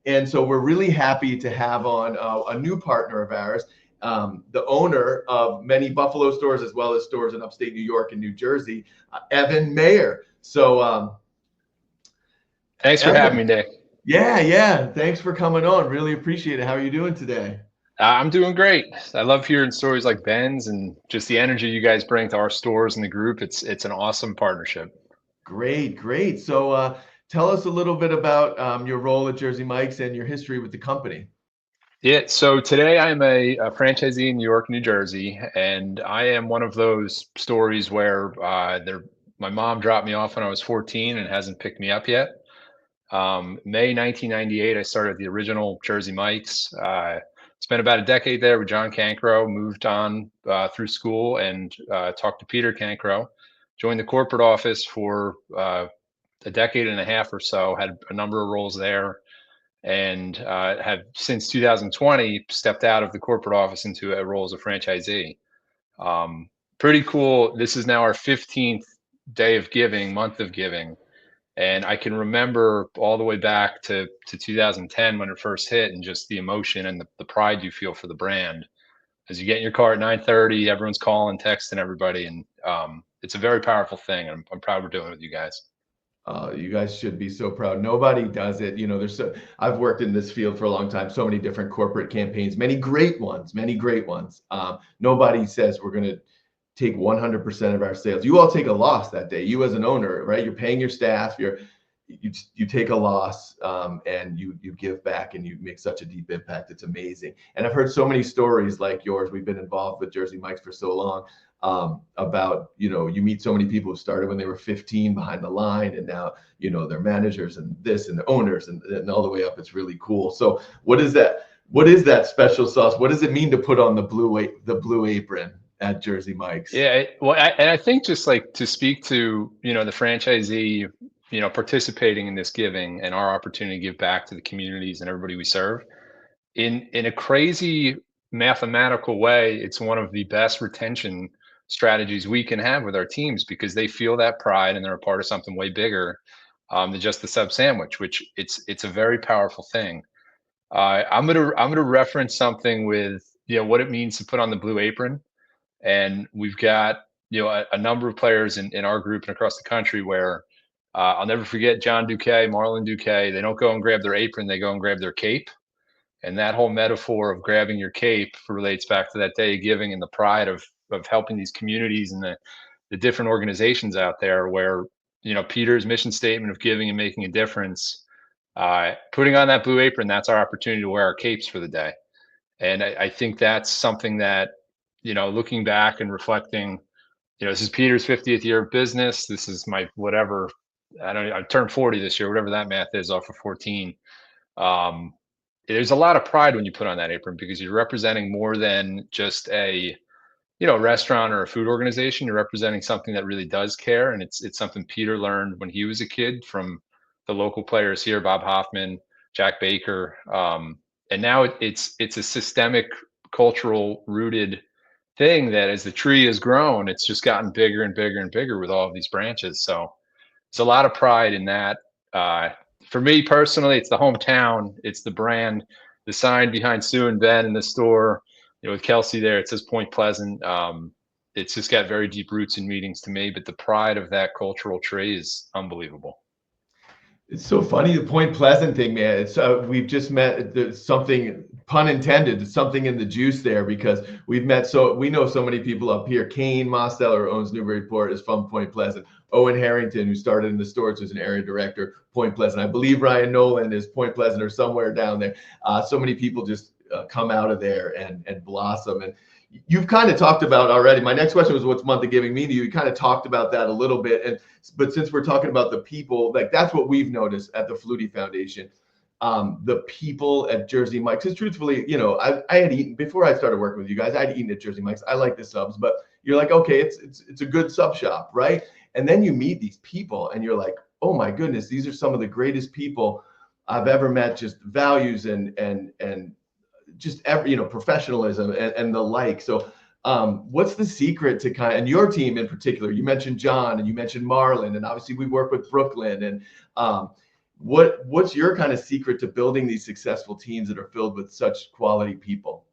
And so we're really happy to have on a new partner of ours, the owner of many Buffalo stores as well as stores in upstate New York and New Jersey, Evan Mayer. So Thanks for having me, Evan, Nick. yeah. Thanks for coming on. Really appreciate it. How are you doing today? I'm doing great. I love hearing stories like Ben's and just the energy you guys bring to our stores and the group. It's an awesome partnership. Great. So tell us a little bit about your role at Jersey Mike's and your history with the company. Yeah, so today I'm a franchisee in New York, New Jersey, and I am one of those stories where my mom dropped me off when I was 14 and hasn't picked me up yet. May 1998, I started the original Jersey Mike's. Spent about a decade there with John Cancro, moved on through school and talked to Peter Cancro, joined the corporate office for a decade and a half or so, had a number of roles there, and have since 2020 stepped out of the corporate office into a role as a franchisee. Pretty cool. This is now our 15th day of giving, month of giving. And I can remember all the way back to 2010 when it first hit, and just the emotion and the pride you feel for the brand. As you get in your car at 9:30, everyone's calling, texting everybody, and it's a very powerful thing. I'm proud we're doing it with you guys. You guys should be so proud. Nobody does it. You know, I've worked in this field for a long time, so many different corporate campaigns, many great ones, many great ones. Nobody says we're going to take 100% of our sales. You all take a loss that day. You as an owner, right? You're paying your staff. You take a loss, and you give back, and you make such a deep impact. It's amazing. And I've heard so many stories like yours. We've been involved with Jersey Mike's for so long, about, you meet so many people who started when they were 15 behind the line, and now, they're managers and this and the owners and all the way up. It's really cool. So what is that? What is that special sauce? What does it mean to put on the blue apron at Jersey Mike's? Yeah, and I think just like to speak to the franchisee, participating in this giving and our opportunity to give back to the communities and everybody we serve in a crazy mathematical way. It's one of the best retention strategies we can have with our teams, because they feel that pride and they're a part of something way bigger than just the sub sandwich, which it's a very powerful thing. I'm gonna reference something with what it means to put on the blue apron, and we've got a number of players in our group and across the country where I'll never forget John Duque, Marlon Duque. They don't go and grab their apron; they go and grab their cape. And that whole metaphor of grabbing your cape relates back to that day of giving and the pride of helping these communities and the different organizations out there where, Peter's mission statement of giving and making a difference, putting on that blue apron, that's our opportunity to wear our capes for the day. And I think that's something that, looking back and reflecting, this is Peter's 50th year of business. This is my whatever, I turned 40 this year, whatever that math is off of 14. There's a lot of pride when you put on that apron, because you're representing more than just a restaurant or a food organization. You're representing something that really does care, and it's something Peter learned when he was a kid from the local players here, Bob Hoffman, Jack Baker, and now it's a systemic, cultural rooted thing that as the tree has grown, it's just gotten bigger and bigger and bigger with all of these branches. So it's a lot of pride in that. For me personally, it's the hometown, it's the brand, the sign behind Sue and Ben in the store, with Kelsey there, it says Point Pleasant. It's just got very deep roots in meetings to me, but the pride of that cultural tree is unbelievable. It's so funny, the Point Pleasant thing, man. It's we've just met. There's something, pun intended, something in the juice there, because we've met. So we know so many people up here. Kane Mosteller, who owns Newburyport, is from Point Pleasant. Owen Harrington, who started in the stores, who's an area director, Point Pleasant. I believe Ryan Nolan is Point Pleasant or somewhere down there. So many people just come out of there and blossom. And you've kind of talked about already. My next question was, what's month of giving mean to you? You kind of talked about that a little bit, but since we're talking about the people, like that's what we've noticed at the Flutie Foundation. The people at Jersey Mike's, because truthfully, I had eaten before I started working with you guys. I'd eaten at Jersey Mike's. I like the subs, but you're like, okay, it's a good sub shop, right? And then you meet these people, and you're like, oh my goodness, these are some of the greatest people I've ever met. Just values and just every, professionalism and the like. So what's the secret to and your team in particular? You mentioned John and you mentioned Marlon, and obviously we work with Brooklyn. And what's your kind of secret to building these successful teams that are filled with such quality people?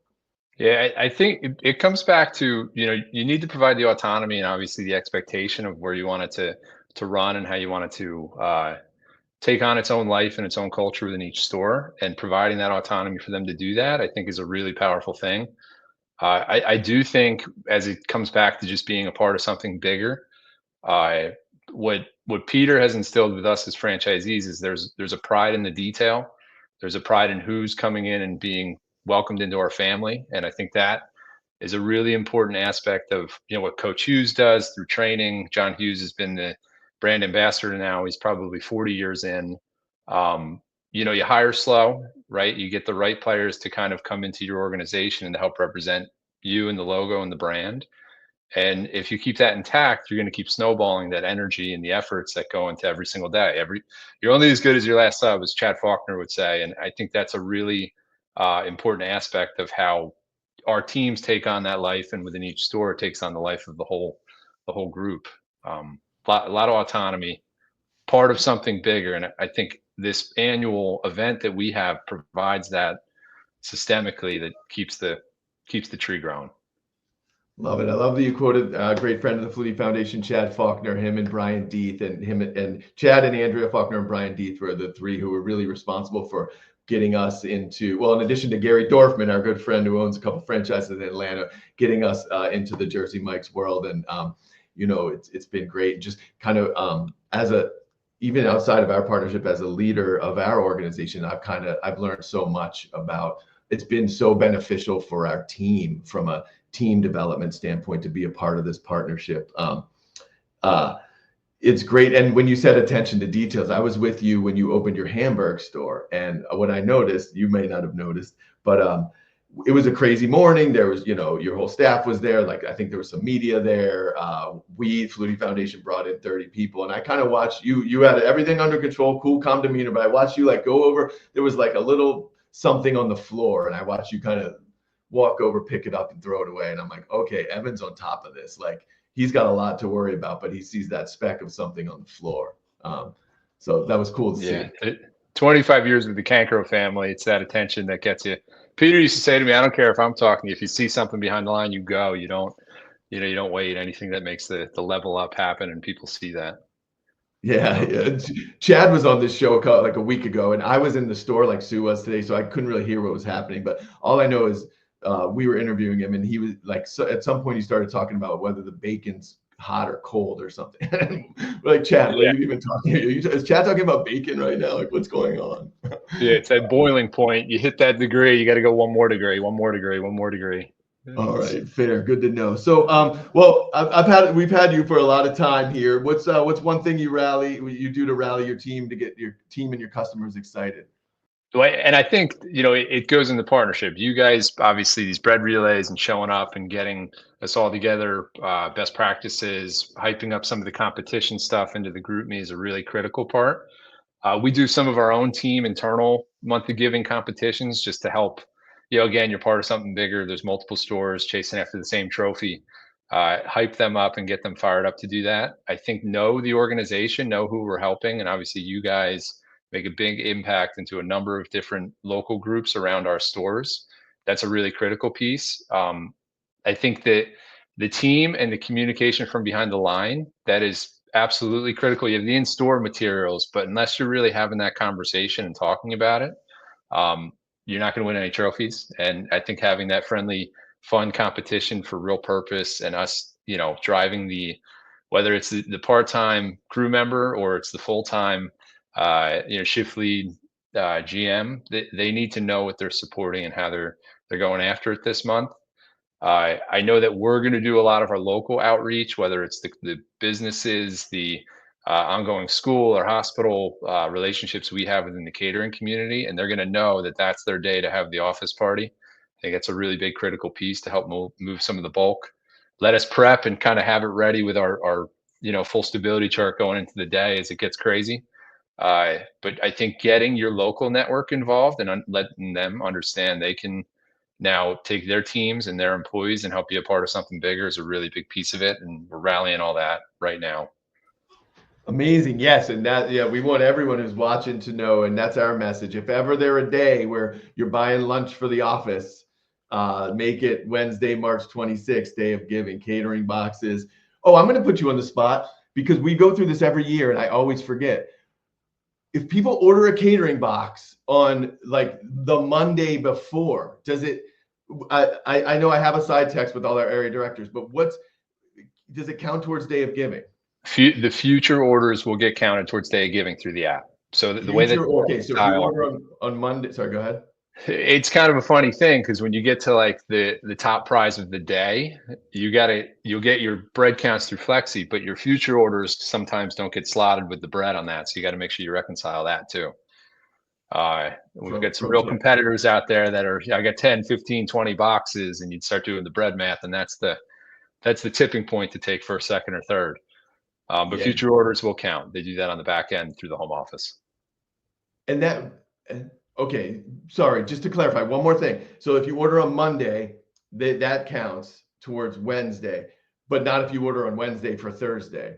Yeah, I think it comes back to, you need to provide the autonomy and obviously the expectation of where you want it to run and how you want it to take on its own life and its own culture within each store. And providing that autonomy for them to do that, I think, is a really powerful thing. I do think, as it comes back to just being a part of something bigger, uh, what Peter has instilled with us as franchisees is there's a pride in the detail. There's a pride in who's coming in and being welcomed into our family, and I think that is a really important aspect of what Coach Hughes does through training. John Hughes has been the brand ambassador now. He's probably 40 years in. You hire slow, right? You get the right players to kind of come into your organization and to help represent you and the logo and the brand. And if you keep that intact, you're going to keep snowballing that energy and the efforts that go into every single day. You're only as good as your last sub, as Chad Faulkner would say. And I think that's a really important aspect of how our teams take on that life, and within each store, it takes on the life of the whole group. A lot of autonomy, part of something bigger, and I think this annual event that we have provides that systemically, that keeps the tree growing. Love it. I love that you quoted a great friend of the Flutie Foundation, Chad Faulkner. Him and Brian Deeth, and him and Chad and Andrea Faulkner and Brian Deeth were the three who were really responsible for getting us into, well, in addition to Gary Dorfman, our good friend who owns a couple franchises in Atlanta, getting us into the Jersey Mike's world. And it's been great. Just kind of even outside of our partnership, as a leader of our organization, I've learned so much about. It's been so beneficial for our team from a team development standpoint to be a part of this partnership. It's great. And when you said attention to details, I was with you when you opened your Hamburg store. And what I noticed, you may not have noticed, but it was a crazy morning. There was, your whole staff was there. Like, I think there was some media there. Flutie Foundation brought in 30 people. And I kind of watched you had everything under control, cool, calm demeanor, but I watched you like go over, there was like a little something on the floor, and I watched you kind of walk over, pick it up and throw it away. And I'm like, okay, Evan's on top of this. Like, he's got a lot to worry about, but he sees that speck of something on the floor. So that was cool to see. 25 years with the Cancro family. It's that attention that gets you. Peter used to say to me, I don't care if I'm talking, if you see something behind the line, you go. You don't wait. Anything that makes the level up happen, and people see that. Yeah. Chad was on this show like a week ago, and I was in the store like Sue was today, so I couldn't really hear what was happening. But all I know is we were interviewing him, and he was like, so at some point he started talking about whether the bacon's hot or cold or something. We're like, Chad, what are you even talking? Is Chad talking about bacon right now? Like, what's going on? Yeah, it's that boiling point. You hit that degree, you got to go one more degree, one more degree, one more degree. All right, fair, good to know. So, we've had you for a lot of time here. What's one thing you do to rally your team, to get your team and your customers excited? And I think, it goes in the partnership. You guys, obviously, these bread relays and showing up and getting us all together, best practices, hyping up some of the competition stuff into the group me is a really critical part. We do some of our own team internal month of giving competitions just to help. Again, you're part of something bigger. There's multiple stores chasing after the same trophy. Hype them up and get them fired up to do that. I think know the organization, know who we're helping, and obviously you guys make a big impact into a number of different local groups around our stores. That's a really critical piece. I think that the team and the communication from behind the line, that is absolutely critical. You have the in-store materials, but unless you're really having that conversation and talking about it, you're not going to win any trophies. And I think having that friendly, fun competition for real purpose, and us, driving whether it's the part-time crew member or it's the full-time, shift lead, GM, they need to know what they're supporting and how they're going after it this month. I know that we're going to do a lot of our local outreach, whether it's the businesses, the ongoing school or hospital relationships we have within the catering community, and they're going to know that that's their day to have the office party. I think that's a really big critical piece to help move some of the bulk. Let us prep and kind of have it ready with our full stability chart going into the day as it gets crazy. But I think getting your local network involved and letting them understand they can now take their teams and their employees and help be a part of something bigger is a really big piece of it. And we're rallying all that right now. Amazing. Yes. And that, yeah, we want everyone who's watching to know, and that's our message. If ever there a day where you're buying lunch for the office, make it Wednesday, March 26th, Day of Giving, catering boxes. Oh, I'm going to put you on the spot because we go through this every year and I always forget. If people order a catering box on like the Monday before, does it, I know I have a side text with all our area directors, but does it count towards Day of Giving? The future orders will get counted towards Day of Giving through the app. So the way that Okay, so if you order on Monday, sorry, go ahead. it's kind of a funny thing because when you get to like the top prize of the day, you'll get your bread counts through Flexi, but your future orders sometimes don't get slotted with the bread on that. So you got to make sure you reconcile that too. We've got some real competitors out there that are, I got 10, 15, 20 boxes, and you'd start doing the bread math, and that's the tipping point to take first, second, or third. But Yeah. future orders will count. They do that on the back end through the home office. And okay, sorry, just to clarify one more thing. So if you order on Monday, that counts towards Wednesday, but not if you order on Wednesday for Thursday.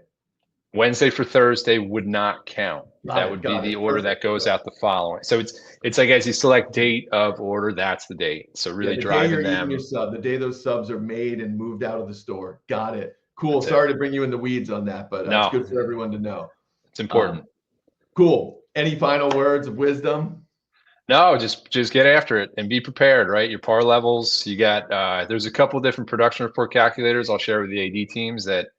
Wednesday for Thursday would not count. That would be the order that goes out the following. So it's like as you select date of order, that's the date. So really driving them. Your sub, the day those subs are made and moved out of the store. Got it. Cool. Sorry to bring you in the weeds on that, but it's good for everyone to know. It's important. Cool. Any final words of wisdom? No, just get after it and be prepared, right? Your par levels, you got there's a couple different production report calculators I'll share with the AD teams that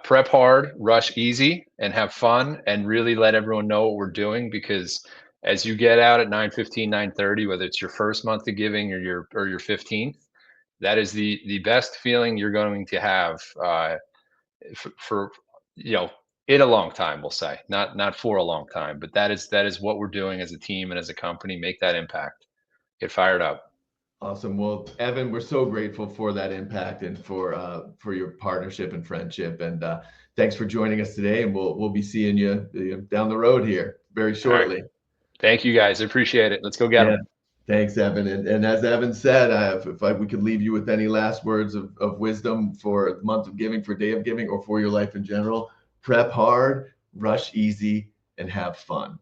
prep hard, rush easy, and have fun, and really let everyone know what we're doing. Because as you get out at 9:15, 9:30, whether it's your first month of giving or your 15th, that is the best feeling you're going to have for in a long time. We'll say not for a long time, but that is what we're doing as a team and as a company. Make that impact. Get fired up. Awesome. Well, Evan, we're so grateful for that impact and for your partnership and friendship. And thanks for joining us today. And we'll be seeing you down the road here very shortly. Right. Thank you, guys. I appreciate it. Let's go get them. Thanks, Evan. And as Evan said, we could leave you with any last words of wisdom for the month of giving, for Day of Giving, or for your life in general, prep hard, rush easy, and have fun.